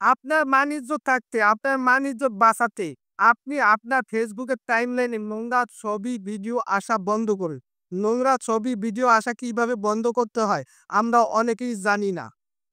আপনার মান-ইজ্জত থাকতে, আপনার মান-ইজ্জত বাঁচাতে আপনি আপনার ফেসবুকের টাইমলাইনে নোংরা ছবি, ভিডিও আসা বন্ধ করুন। নোংরা ছবি, ভিডিও আসা কিভাবে বন্ধ করতে হয় আমরা অনেকেই জানি না।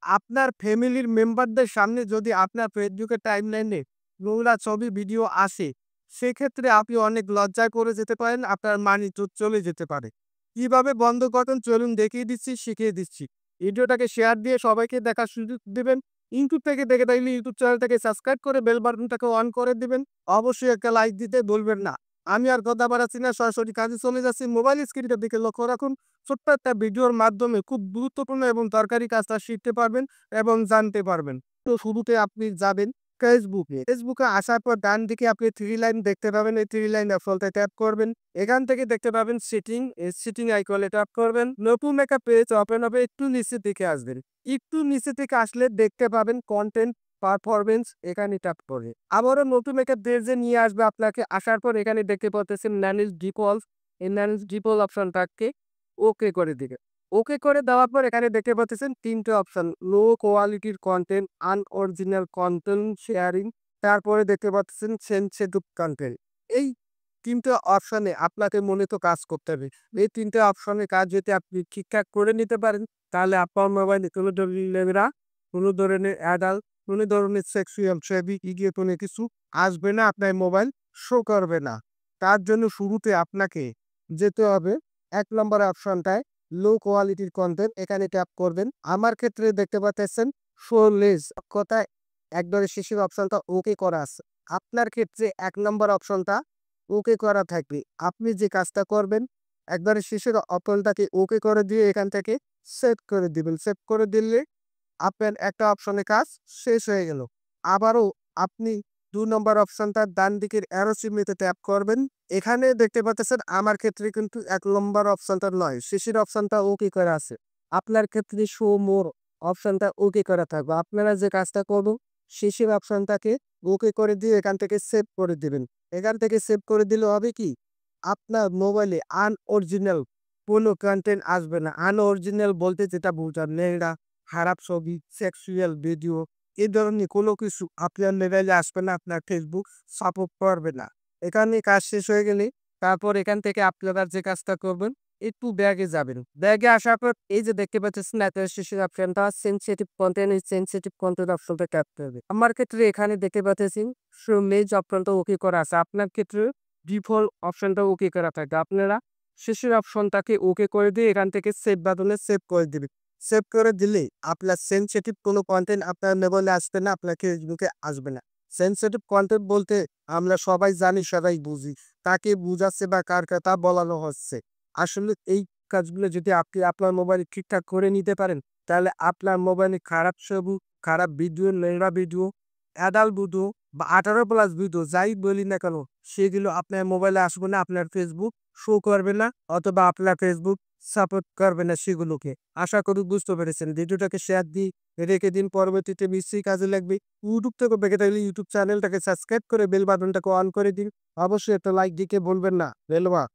আপনার ফ্যামিলির মেম্বারদের সামনে যদি আপনার ফেসবুকের টাইমলাইনে নোংরা ছবি, ভিডিও আসে, সেক্ষেত্রে আপনি অনেক লজ্জায় পড়ে যেতে পারেন, আপনার মান-ইজ্জত চলে যেতে পারে। কিভাবে বন্ধ করবেন চলুন দেখিয়ে দিচ্ছি, শিখিয়ে দিচ্ছি। ভিডিওটাকে শেয়ার দিয়ে সবাইকে দেখার সুযোগ দিবেন। ইউটিউব থেকে দেখে থাকলে ইউটিউব চ্যানেলটাকে সাবস্ক্রাইব করে বেল বাটনটাকে অন করে দিবেন। অবশ্যই একটা লাইক দিতে ভুলবেন না। আমি আর কথা বাড়াচ্ছি না, সরাসরি কাজে চলে যাচ্ছি। মোবাইল স্ক্রিনটার দিকে লক্ষ্য রাখুন। ছোট্ট একটা ভিডিওর মাধ্যমে খুব গুরুত্বপূর্ণ এবং দরকারি কাজটা শিখতে পারবেন এবং জানতে পারবেন। তো শুরুতে আপনি যাবেন ফেসবুকে। ফেসবুকে আসার পর ডান দিকে আপনি 3 লাইন দেখতে পাবেন। এই 3 লাইন অপশনটায় ট্যাপ করবেন। এখান থেকে দেখতে পাবেন সেটিং, এই সেটিং আইকনে ট্যাপ করবেন। নতুন একটা পেজ ওপেন হবে, একটু নিচের দিকে আসবেন। একটু নিচে থেকে আসলে দেখতে পাবেন কনটেন্ট পারফরম্যান্স, এখানে ট্যাপ করে আবারও নতুন একটা পেজে নিয়ে আসবে আপনাকে। আসার পর এখানে দেখতে পাচ্ছেন ম্যানেজ ডিফল্ট, এই ম্যানেজ ডিফল্ট অপশনটাকে ওকে করে দিবে। ওকে করে দেওয়ার পর এখানে দেখতে পাচ্ছেন ৩ টে অপশন, লো কোয়ালিটির কনটেন্ট, আনঅরিজিনাল কনটেন্ট শেয়ারিং, তারপরে দেখতে পাচ্ছেন সেনসিটিভ কনটেন্ট। এই ৩ টে অপশনে আপনাকে মূলত কাজ করতে হবে। এই ৩ টে অপশনের কাজ যদি আপনি ঠিকঠাক করে নিতে পারেন, তাহলে আপনার মোবাইলে কোনো ধরনের কোনো ধরনের অ্যাডাল্ট, কোনো ধরনের সেক্সুয়াল ছবি, ভিডিও কোনো কিছু আসবে না, আপনার মোবাইল শো করবে না। তার জন্য শুরুতে আপনাকে যেতে হবে ১ নম্বর অপশনটায়, লো কোয়ালিটির কনটেন্ট, এখানে ট্যাপ করবেন। আমার ক্ষেত্রে দেখতে পাচ্ছেন শো লেস কথায় একবারে শেষের অপশনটা ওকে করা আছে। আপনার ক্ষেত্রে ১ নম্বর অপশনটা ওকে করা থাকবে। আপনি যে কাজটা করবেন, একবারে শেষের অপশনটাকে ওকে করে দিয়ে এখান থেকে সেভ করে দিবেন। সেভ করে দিলে আপনার একটা অপশনে কাজ শেষ হয়ে গেল। আবারও আপনি ২ নম্বর অপশনটার ডান দিকের অ্যারো চিহ্নতে ট্যাপ করবেন। এখানে দেখতে পাচ্ছেন আমার ক্ষেত্রে কিন্তু ১ নম্বর অপশনটা নয়, শেষের অপশনটা ওকে করা আছে। আপনার ক্ষেত্রে শো মোর অপশনটা ওকে করা থাকবে। আপনারা যে কাজটা করবেন, শেষের অপশনটাকে ওকে করে দিয়ে এখান থেকে সেভ করে দিবেন। এখান থেকে সেভ করে দিলে হবে কি? আপনার মোবাইলে আনঅরিজিনাল কোনো কনটেন্ট আসবে না। আনঅরিজিনাল বলতে যেটা বোঝায় নোংরা, খারাপ ছবি, সেক্সুয়াল ভিডিও, এ ধরনের কোনো কিছু আপনার মোবাইলে আসবে না, আপনার ফেসবুক সাপোর্ট করবে না। এখানে কাজ শেষ হয়ে গেলে তারপর এখান থেকে আপনারা যে কাজটা করবেন, একটু ব্যাগে যাবেন। ব্যাগে আসার পর এই যে দেখতে পাচ্ছেন একের শেষের অপশনটা সেনসিটিভ কনটেন্ট, এই সেনসিটিভ কনটেন্ট অপশনটা ট্যাপ করবে। আমার ক্ষেত্রে এখানে দেখতে পাচ্ছেন শো মেজ অপশনটা ওকে করা আছে। আপনার ক্ষেত্রে ডিফল্ট অপশনটা ওকে করা থাকে। আপনারা শেষের অপশনটাকে ওকে করে দিয়ে এখান থেকে সেভ বাটনে সেভ করে দিবেন। সেভ করে দিলে আপনার সেনসিটিভ কোনো কনটেন্ট আপনার মোবাইলে আসবে না, আপনার ফেসবুকে আসবে না। সেনসিটিভ কনটেন্ট বলতে আমরা সবাই জানি, সবাই বুঝি। কাকে বুঝাচ্ছে বা কার কথা বলানো হচ্ছে। আসলে এই কাজগুলো যদি আপনি আপনার মোবাইলে ঠিকঠাক করে নিতে পারেন, তাহলে আপনার মোবাইলে খারাপ ছবি, খারাপ ভিডিও, নোংরা ভিডিও, অ্যাডাল্ট ভিডিও বা 18+ ভিডিও যাই বলি না কেন, সেগুলো আপনার মোবাইলে আসবে না, আপনার ফেসবুক শো করবে না, অথবা আপনার ফেসবুক সাপোর্ট করবে না সেগুলোকে। আশা করি বুঝতে পেরেছেন। ভিডিওটাকে শেয়ার দিয়ে রেখে দিন, পরবর্তীতে নিশ্চয়ই কাজে লাগবে। ইউটিউব থেকে দেখে থাকলে ইউটিউব চ্যানেলটাকে সাবস্ক্রাইব করে বেল বাটনটাকে অন করে দিন। অবশ্যই একটা লাইক দিতে ভুলবেন না। ধন্যবাদ।